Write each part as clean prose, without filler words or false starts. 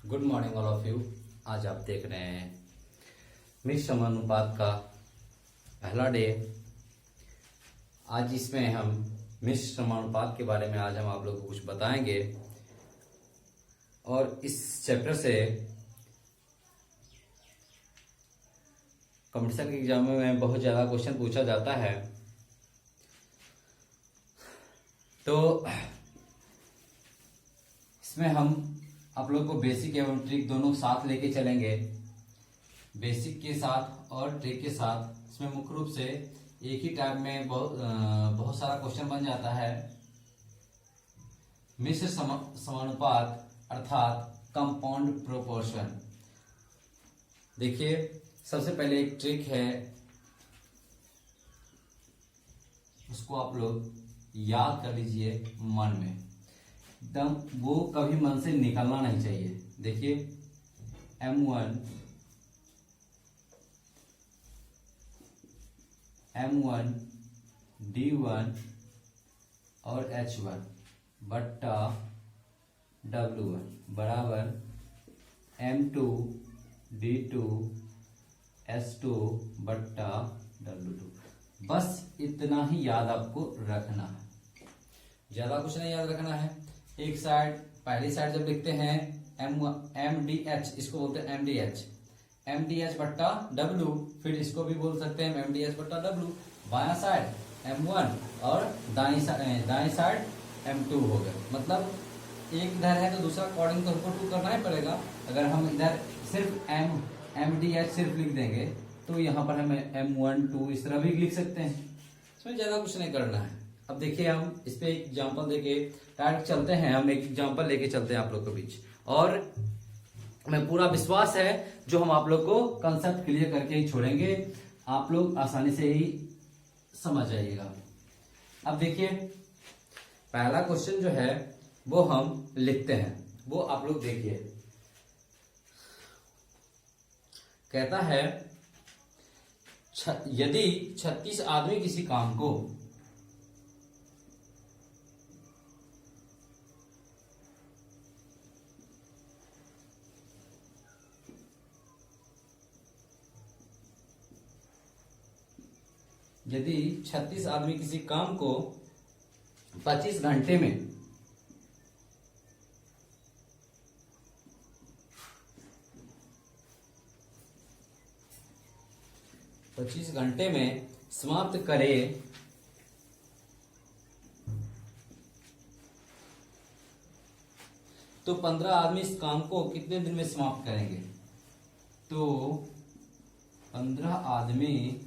Good morning all of you. आज आप देख रहे हैं मिश्र समानुपात का पहला डे। आज इसमें हम मिश्र समानुपात के बारे में आज हम आप लोगों को कुछ बताएंगे और इस चैप्टर से कंपटीशन के एग्जाम में बहुत ज़्यादा क्वेश्चन पूछा जाता है। तो इसमें हम आप लोग को बेसिक एवं ट्रिक दोनों साथ लेके चलेंगे। बेसिक के साथ और ट्रिक के साथ इसमें मुख्य रूप से एक ही टाइम में बहुत सारा क्वेश्चन बन जाता है। मिश्र समानुपात अर्थात कंपाउंड प्रोपोर्शन। देखिए, सबसे पहले एक ट्रिक है, उसको आप लोग याद कर लीजिए मन में, एकदम वो कभी मन से निकलना नहीं चाहिए। देखिए, M1 D1 और H1 बट्टा W1 बराबर M2 D2 S2 बट्टा W2। बस इतना ही याद आपको रखना है, ज्यादा कुछ नहीं याद रखना है। एक साइड, पहली साइड जब लिखते हैं MDH, इसको बोलते हैं MDH बट्टा W, फिर इसको भी बोल सकते हैं MDH बट्टा W। बायां साइड M1 और दाएं साइड M2 हो गया। मतलब एक इधर है तो दूसरा अकॉर्डिंग तो हमको 2 करना ही पड़ेगा। अगर हम इधर सिर्फ MDH सिर्फ लिख देंगे तो यहाँ पर हम M1 2 इस तरह भी लिख सकते हैं। इसमें ज्यादा कुछ नहीं करना है। अब देखिए, हम इस पे एक एग्जाम्पल देके डायरेक्ट चलते हैं। हम एक एग्जाम्पल लेके चलते हैं आप लोग के बीच, और हमें पूरा विश्वास है जो हम आप लोग को कंसेप्ट क्लियर करके ही छोड़ेंगे, आप लोग आसानी से ही समझ जाइएगा। अब देखिए, पहला क्वेश्चन जो है वो हम लिखते हैं, वो आप लोग देखिए। कहता है यदि 36 आदमी किसी काम को यदि 36 आदमी किसी काम को 25 घंटे में 25 घंटे में समाप्त करे तो 15 आदमी इस काम को कितने दिन में समाप्त करेंगे? तो 15 आदमी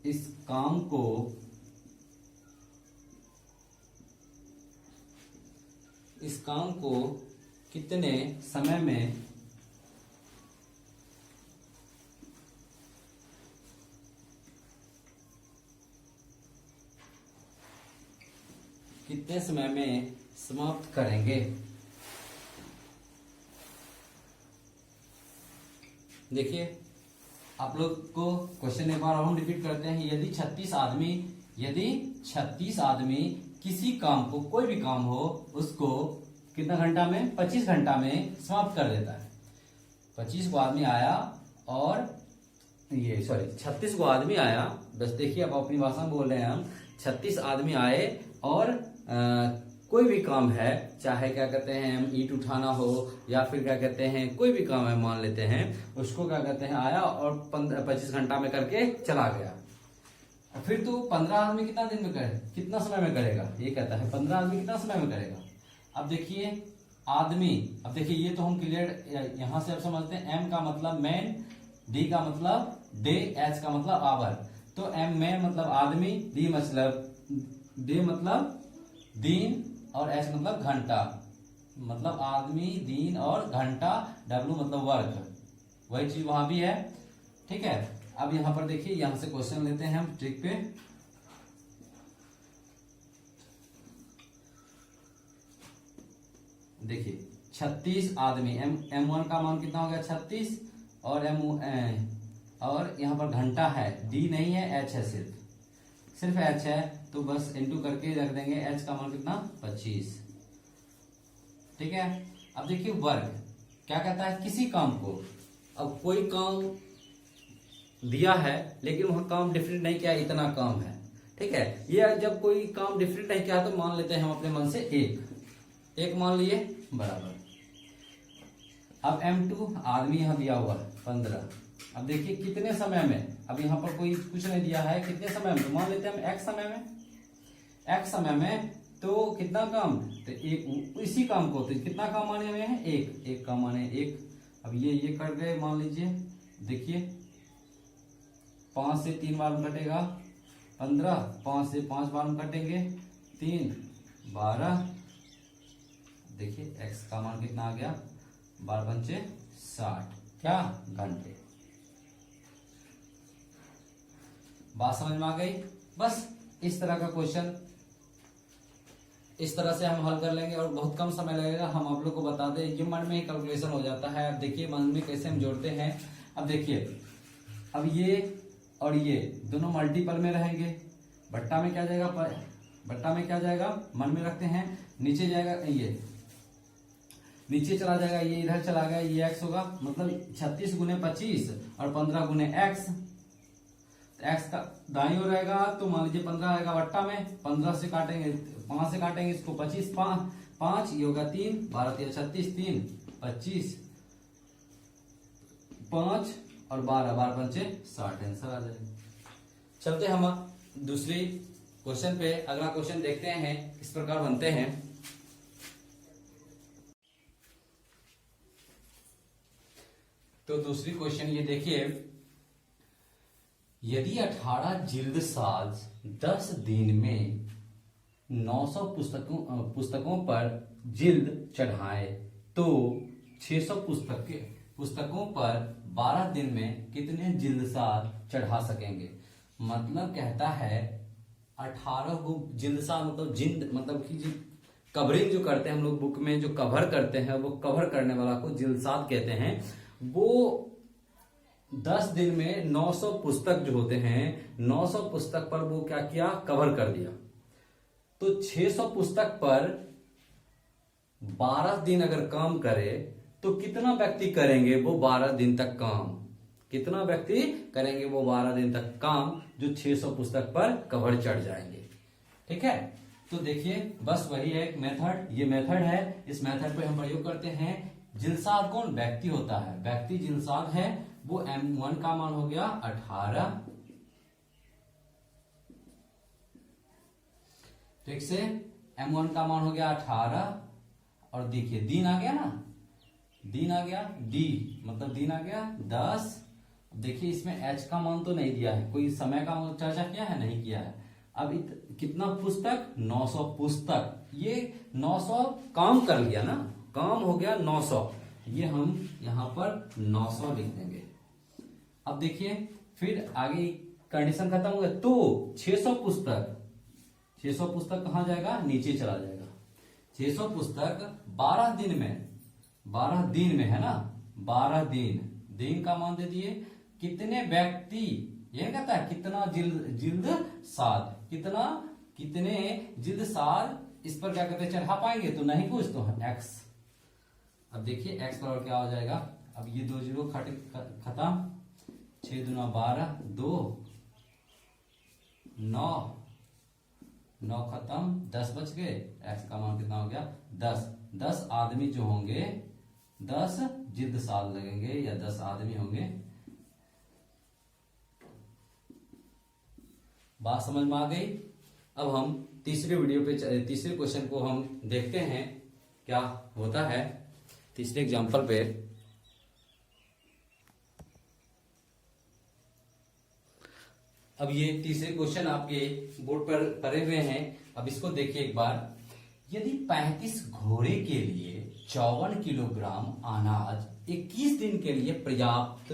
इस काम को कितने समय में समाप्त करेंगे? देखिए, आप लोग को क्वेश्चन एक बार और हम रिपीट करते हैं। यदि 36 आदमी किसी काम को, कोई भी काम हो, उसको कितना घंटा में? 25 घंटा में समाप्त कर देता है। 25 को आदमी आया और 36 को आदमी आया। बस देखिए, अब अपनी भाषा में बोल रहे हैं हम। 36 आदमी आए और कोई भी काम है, चाहे क्या कहते हैं ईंट उठाना हो या फिर क्या कहते हैं कोई भी काम है, मान लेते हैं, उसको क्या कहते हैं आया और 25 घंटा में करके चला गया। फिर तो 15 आदमी कितना समय में करेगा? ये कहता है 15 आदमी कितना समय में करेगा। अब देखिए आदमी, अब देखिए ये तो हम क्लियर यहां से अब समझते हैं। M का मतलब मैन, D का मतलब डे, H का मतलब आवर। तो M मैन मतलब आदमी, D मतलब दिन और H मतलब घंटा, मतलब आदमी, दिन और घंटा। W मतलब वर्क, वही चीज वहां भी है। ठीक है, अब यहां पर देखिए, यहां से क्वेश्चन लेते हैं हम ट्रिक पे। देखिए 36 आदमी, M1 का मान कितना हो गया? 36 और और यहाँ पर घंटा है, डी नहीं है, एच है, सिर्फ एच है, तो बस इनटू करके रख देंगे। एच का मान कितना 25, ठीक है। अब देखिए वर्ग क्या कहता है, किसी काम को, अब कोई काम दिया है लेकिन वह काम डिफरेंट नहीं किया, इतना काम है, ठीक है। ये जब कोई काम डिफरेंट नहीं किया तो मान लेते हैं हम अपने मन से एक मान लिए बराबर। अब M2 आदमी यहां दिया हुआ है 15। अब देखिए कितने समय में, अब यहाँ पर कोई कुछ नहीं दिया है, कितने समय में, तो मान लेते हैं हम x समय में तो कितना काम, तो एक इसी काम को, तो कितना काम आने हुए हैं, एक काम आने एक। अब ये कर गए, मान लीजिए देखिए 5 से 3 बार में कटेगा 15, 5 से 5 बार में कटेंगे 3, 12। देखिए x का मान कितना आ गया, 12 पंचे 60, क्या घंटे। बात समझ में आ गई। बस इस तरह का क्वेश्चन इस तरह से हम हल कर लेंगे और बहुत कम समय लगेगा। हम आप लोग को बता दें, ये मन में ही कैलकुलेशन हो जाता है। अब देखिए मन में कैसे हम जोड़ते हैं। अब देखिए, अब ये और ये दोनों मल्टीपल में रहेंगे, बट्टा में क्या जाएगा, बट्टा में क्या जाएगा, मन में रखते हैं, नीचे जाएगा, ये नीचे चला जाएगा, ये इधर चला गया, ये x होगा, मतलब 36 गुने 25 और 15 गुने x। x का दाईं ओर रहेगा तो मान लीजिए 15 आएगा बट्टा में, 15 से काटेंगे, 5 से काटेंगे इसको, 25 5 ये होगा 3, 12 3 36, 3 25 5 और 12 12 पंचे 60, आंसर आ जाएगा। चलते हम दूसरी क्वेश्चन पे, अगला क्वेश्चन देखते हैं किस प्रकार बनते हैं। तो दूसरी क्वेश्चन ये देखिए, यदि 18 जिल्द साज 10 दिन में 900 पुस्तकों पर जिल्द चढ़ाए तो 600 पुस्तकों पर 12 दिन में कितने जिल्द साज चढ़ा सकेंगे। मतलब कहता है 18 को जिल्द साज, मतलब जिल्द मतलब कि जो कवरिंग जो करते हैं हम लोग बुक में, जो कवर करते हैं, वो कवर करने वाला को जिल्द साज कहते हैं। वो 10 दिन में 900 पुस्तक जो होते हैं, 900 पुस्तक पर वो क्या किया, कवर कर दिया। तो 600 पुस्तक पर 12 दिन अगर काम करे तो कितना व्यक्ति करेंगे वो 12 दिन तक काम, कितना व्यक्ति करेंगे वो 12 दिन तक काम, जो 600 पुस्तक पर कवर चढ़ जाएंगे। ठीक है, तो देखिए बस वही है एक मेथड, ये मेथड है, इस मेथड पे हम प्रयोग करते हैं। जिल्साद कौन, व्यक्ति होता है, व्यक्ति जिल्साद है, वो M1 का मान हो गया 18, ठीक से M1 का मान हो गया 18, और देखिए दिन आ गया ना, दिन आ गया, D मतलब दिन आ गया 10। देखिए इसमें H का मान तो नहीं दिया है, कोई समय का चर्चा किया है, नहीं किया है। अब कितना पुस्तक, 900 पुस्तक, ये 900 काम कर लिया ना, काम हो गया 900, ये हम यहां पर 900 लिख देंगे। अब देखिए फिर आगे कंडीशन खत्म हो गया, तो 600 पुस्तक कहां जाएगा, नीचे चला जाएगा। 600 पुस्तक 12 दिन में है ना, 12 दिन का मान दे दिए, कितने व्यक्ति, ये कहता है कितना जिल्द साद, कितने जिल्द साद इस पर क्या कहते हैं, चढ़ा पाएंगे, तो नहीं कुछ तो x। अब देखिए x बराबर क्या हो जाएगा, अब ये 2 जीरो खत्म, 6 दूना 12, 2 9 खत्म, 10 बच गए, x का मान कितना हो गया 10 आदमी जो होंगे, 10 जिल्द साल लगेंगे या 10 आदमी होंगे। बात समझ में आ गई। अब हम तीसरे क्वेश्चन को हम देखते हैं क्या होता है तीसरे एग्जांपल पे। अब ये तीसरे क्वेश्चन आपके बोर्ड पर पढ़े हुए हैं, अब इसको देखिए एक बार। यदि 35 घोड़े के लिए 54 किलोग्राम अनाज 21 दिन के लिए पर्याप्त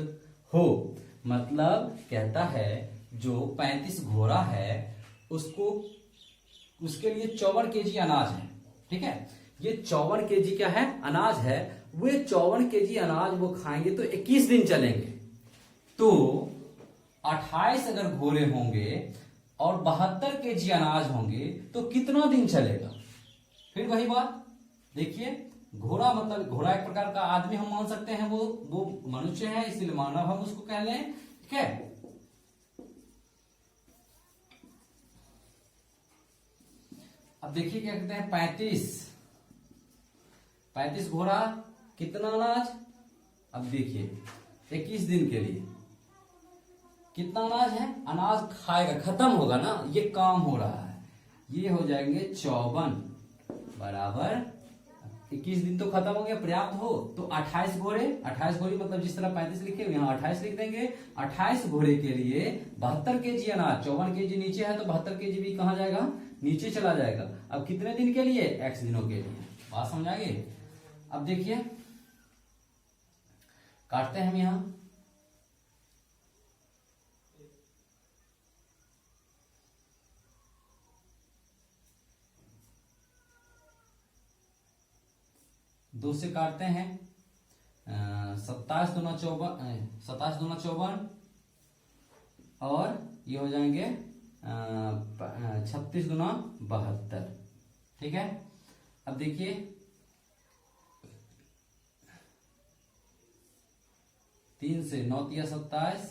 हो, मतलब कहता है जो 35 घोड़ा है उसके लिए 54 केजी अनाज है, ठीक है। ये 54 केजी क्या है, अनाज है। वे 54 केजी अनाज वो खाएंगे तो 21 दिन चलेंगे। तो 28 अगर घोड़े होंगे और 72 केजी अनाज होंगे तो कितना दिन चलेगा। फिर वही बात देखिए, घोड़ा मतलब घोड़ा एक प्रकार का आदमी हम मान सकते हैं, वो मनुष्य है, इसलिए मानव हम उसको कह लें। ठीक है, अब देखिए क्या कहते हैं, 35 घोड़ा कितना अनाज। अब देखिए 21 दिन के लिए कितना अनाज है, अनाज खाएगा, खत्म होगा ना, ये काम हो रहा है, ये हो जाएंगे 54 बराबर 21 दिन तो खत्म हो गया, पर्याप्त हो तो 28 घोड़े, 28 घोड़े मतलब जिस तरह 35 लिखे यहाँ 28 लिख देंगे। 28 घोड़े के लिए 72 केजी अनाज, 54 केजी नीचे है तो 72 केजी भी कहाँ जाएगा, नीचे चला जाएगा। अब कितने दिन के लिए, x दिनों के लिए, बात समझ आ गई। अब देखिए काटते हैं हम यहां, दो से काटते हैं, 27 दूना 54 और ये हो जाएंगे 36 दूना 72। ठीक है, अब देखिए 3 से 9 तिया 27,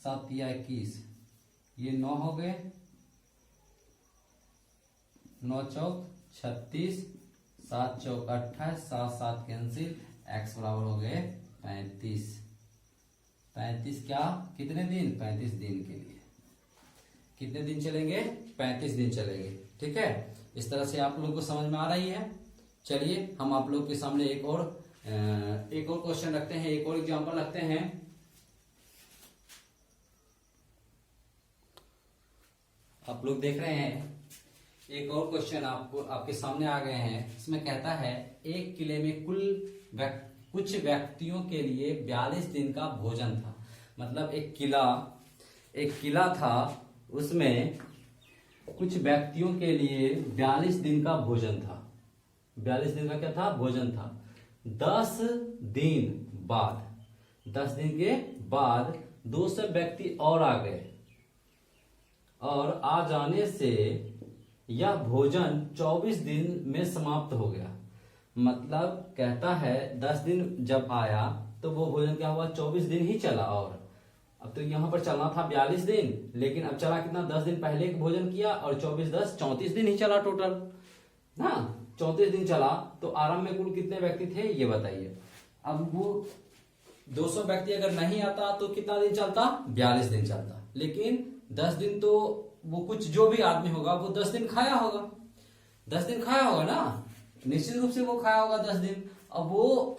7 तिया 21, ये 9 हो गए, 9 चौक 36, 7 चौक 28, 7 7 कैंसिल, x बराबर हो गए 35। 35 क्या, कितने दिन, 35 दिन के लिए कितने दिन चलेंगे, 35 दिन चलेंगे। ठीक है, इस तरह से आप लोगों को समझ में आ रही है। चलिए हम आप लोग के सामने एक और क्वेश्चन रखते हैं, एक और एग्जांपल रखते हैं। आप लोग देख रहे हैं एक और क्वेश्चन आपके सामने आ गए हैं। इसमें कहता है एक किले में कुछ व्यक्तियों के लिए 42 दिन का भोजन था। मतलब एक किला था, उसमें कुछ व्यक्तियों के लिए 42 दिन का भोजन था। 42 दिन का क्या था, भोजन था। 10 दिन के बाद 200 व्यक्ति और आ गए और आ जाने से यह भोजन 24 दिन में समाप्त हो गया। मतलब कहता है 10 दिन जब आया तो वो भोजन क्या हुआ, 24 दिन ही चला। और अब तो यहां पर चलना था 42 दिन, लेकिन अब चला कितना, 10 दिन पहले भोजन किया और 24 10 34 दिन ही चला टोटल ना। 34 दिन चला तो आरंभ में कुल कितने व्यक्ति थे ये बताइए। अब वो 200 व्यक्ति अगर नहीं आता तो कितना दिन चलता, 42 दिन चलता। लेकिन 10 दिन तो वो कुछ जो भी आदमी होगा वो 10 दिन खाया होगा, 10 दिन खाया होगा ना, निश्चित रूप से वो खाया होगा 10 दिन। अब वो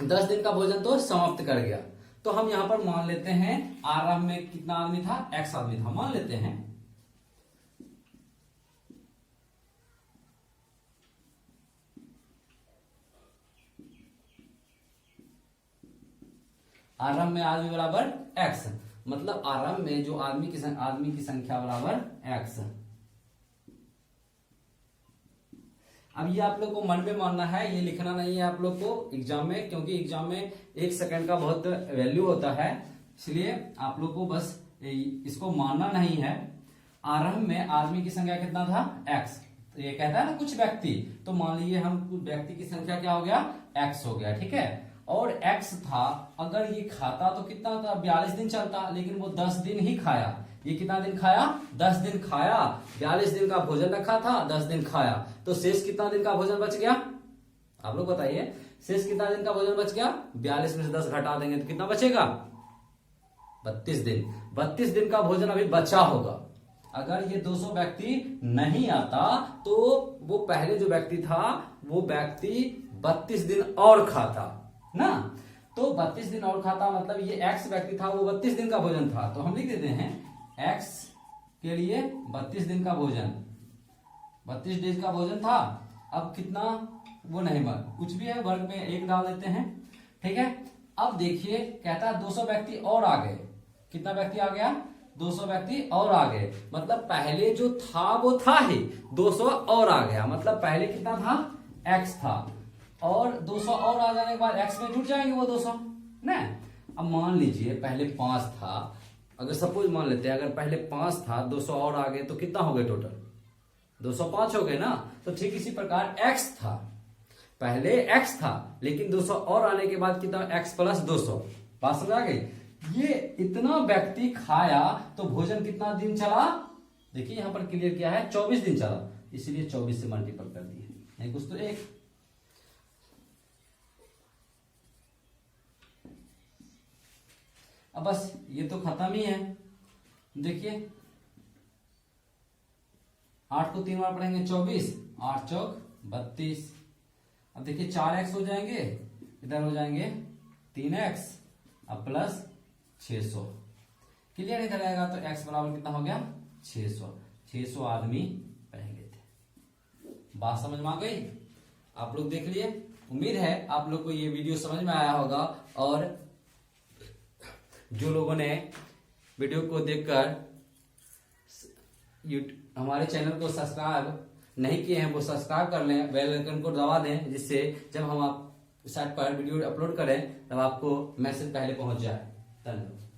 10 दिन का भोजन तो समाप्त कर गया। तो हम यहां पर मान लेते हैं आरंभ में कितना आदमी था, x आदमी था, मान लेते हैं। आरंभ में आदमी बराबर x, मतलब आरंभ में जो आदमी की संख्या बराबर x। अब ये आप लोग को मन में मानना है, ये लिखना नहीं है आप लोग को एग्जाम में, क्योंकि एग्जाम में 1 सेकंड का बहुत वैल्यू होता है, इसलिए आप लोग को बस इसको मानना नहीं है। आरंभ में आदमी की संख्या कितना था, x। तो ये कहता है ना कुछ व्यक्ति, तो मान लीजिए हम व्यक्ति की संख्या क्या हो गया, x हो गया। ठीक है, और x था, अगर ये खाता तो कितना था, 42 दिन चलता, लेकिन वो 10 दिन ही खाया। ये कितना दिन खाया, 10 दिन खाया। 42 दिन का भोजन रखा था, 10 दिन खाया, तो शेष कितना दिन का भोजन बच गया, आप लोग बताइए। शेष कितना दिन का भोजन बच गया, 42 में से 10 घटा देंगे तो कितना बचेगा, 32 दिन। 32 दिन का भोजन अभी बचा होगा। अगर ये 200 व्यक्ति नहीं आता तो वो पहले जो व्यक्ति था वो व्यक्ति 32 दिन और खाता ना। तो 32 दिन और खाता, मतलब ये x व्यक्ति था, वो 32 दिन का भोजन था। तो हम लिख देते हैं x के लिए 32 दिन का भोजन, 32 डेज का भोजन था। अब कितना वो नहीं कुछ भी है, वर्ग में 1 डाल देते हैं। ठीक है, अब देखिए कहता है 200 व्यक्ति और आ गए। कितना व्यक्ति आ गया, 200 व्यक्ति और आ गए। मतलब पहले जो था वो था ही, 200 और आ गया। मतलब पहले कितना था, x था, और 200 और आ जाने के बाद x में जुट जाएंगे वो 200 ना। अब मान लीजिए पहले 5 था, अगर सपोज मान लेते हैं अगर पहले 5 था, 200 और आ गए तो कितना हो गए टोटल, 205 हो गए ना। तो ठीक इसी प्रकार x था, पहले x था, लेकिन 200 और आने के बाद कितना, x प्लस 200। बात समझ आ गई। ये इतना व्यक्ति खाया तो भोजन कितना दिन चला, देखिए यहां पर क्लियर किया है 24 दिन चला, इसलिए 24 से मल्टीपल कर दिए, नहीं कुछ तो एक। अब बस ये तो खत्म ही है। देखिए 8 को 3 बार पढ़ेंगे 24, 8 चौक 32। अब देखिए 4x हो जाएंगे, इधर हो जाएंगे 3x अब प्लस 600। क्लियर इधर आएगा तो x बराबर कितना हो गया 600। 600 आदमी रहेंगे थे। बात समझ में आ गई, आप लोग देख लिए। उम्मीद है आप लोग को ये वीडियो समझ में आया होगा, और जो लोगों ने वीडियो को देखकर हमारे चैनल को सब्सक्राइब नहीं किए हैं वो सब्सक्राइब कर लें, बेल आइकन को दबा दें, जिससे जब हम आप साइट पर वीडियो अपलोड करें तब आपको मैसेज पहले पहुंच जाए। धन्यवाद।